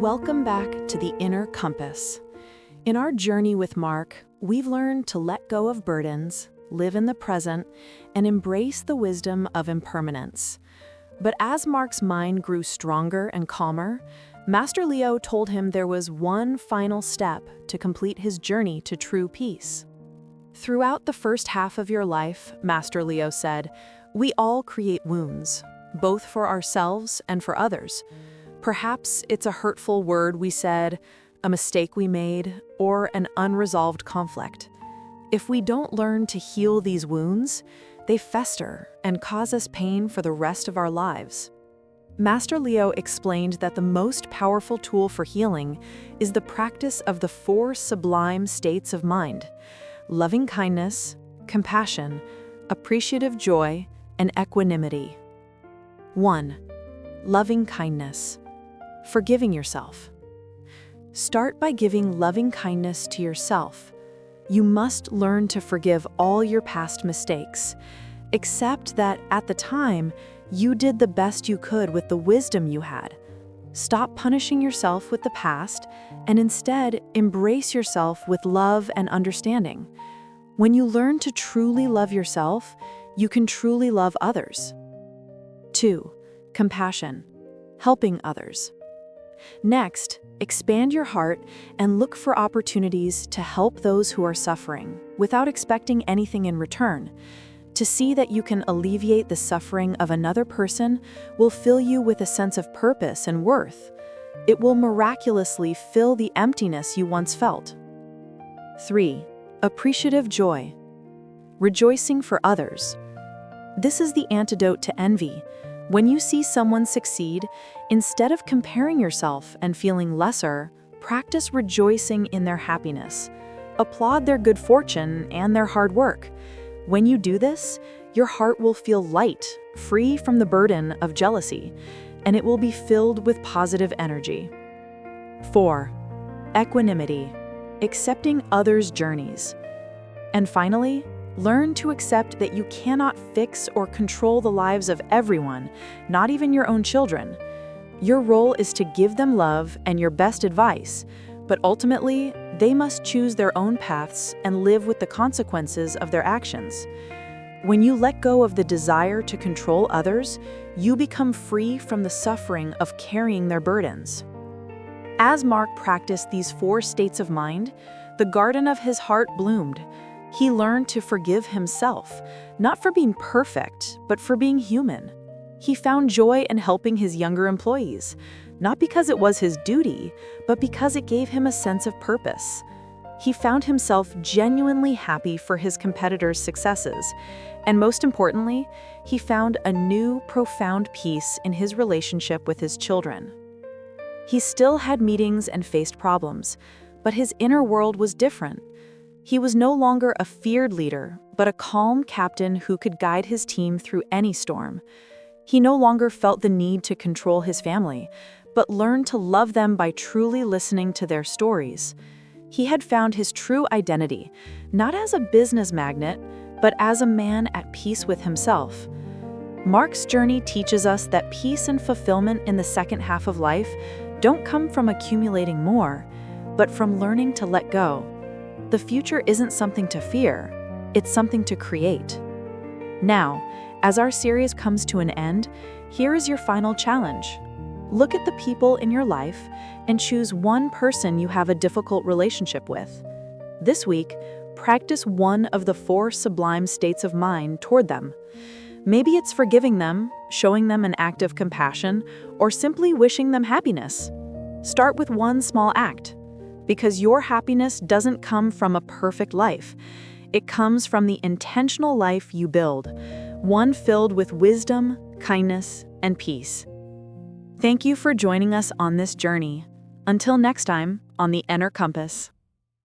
Welcome back to the Inner Compass. In our journey with Mark, we've learned to let go of burdens, live in the present, and embrace the wisdom of impermanence. But as Mark's mind grew stronger and calmer, Master Leo told him there was one final step to complete his journey to true peace. Throughout the first half of your life, Master Leo said, we all create wounds, both for ourselves and for others. Perhaps it's a hurtful word we said, a mistake we made, or an unresolved conflict. If we don't learn to heal these wounds, they fester and cause us pain for the rest of our lives. Master Leo explained that the most powerful tool for healing is the practice of the 4 sublime states of mind: loving kindness, compassion, appreciative joy, and equanimity. 1. Loving kindness. Forgiving yourself. Start by giving loving kindness to yourself. You must learn to forgive all your past mistakes. Accept that at the time, you did the best you could with the wisdom you had. Stop punishing yourself with the past and instead embrace yourself with love and understanding. When you learn to truly love yourself, you can truly love others. 2. Compassion. Helping others. Next, expand your heart and look for opportunities to help those who are suffering without expecting anything in return. To see that you can alleviate the suffering of another person will fill you with a sense of purpose and worth. It will miraculously fill the emptiness you once felt. 3. Appreciative joy. Rejoicing for others. This is the antidote to envy. When you see someone succeed, instead of comparing yourself and feeling lesser, practice rejoicing in their happiness. Applaud their good fortune and their hard work. When you do this, your heart will feel light, free from the burden of jealousy, and it will be filled with positive energy. 4. Equanimity. Accepting others' journeys. And finally, learn to accept that you cannot fix or control the lives of everyone, not even your own children. Your role is to give them love and your best advice, but ultimately, they must choose their own paths and live with the consequences of their actions. When you let go of the desire to control others, you become free from the suffering of carrying their burdens. As Mark practiced these 4 states of mind, the garden of his heart bloomed. He learned to forgive himself, not for being perfect, but for being human. He found joy in helping his younger employees, not because it was his duty, but because it gave him a sense of purpose. He found himself genuinely happy for his competitors' successes, and most importantly, he found a new, profound peace in his relationship with his children. He still had meetings and faced problems, but his inner world was different. He was no longer a feared leader, but a calm captain who could guide his team through any storm. He no longer felt the need to control his family, but learned to love them by truly listening to their stories. He had found his true identity, not as a business magnate, but as a man at peace with himself. Mark's journey teaches us that peace and fulfillment in the second half of life don't come from accumulating more, but from learning to let go. The future isn't something to fear, it's something to create. Now, as our series comes to an end, here is your final challenge. Look at the people in your life and choose one person you have a difficult relationship with. This week, practice one of the 4 sublime states of mind toward them. Maybe it's forgiving them, showing them an act of compassion, or simply wishing them happiness. Start with one small act. Because your happiness doesn't come from a perfect life. It comes from the intentional life you build, one filled with wisdom, kindness, and peace. Thank you for joining us on this journey. Until next time, on the Inner Compass.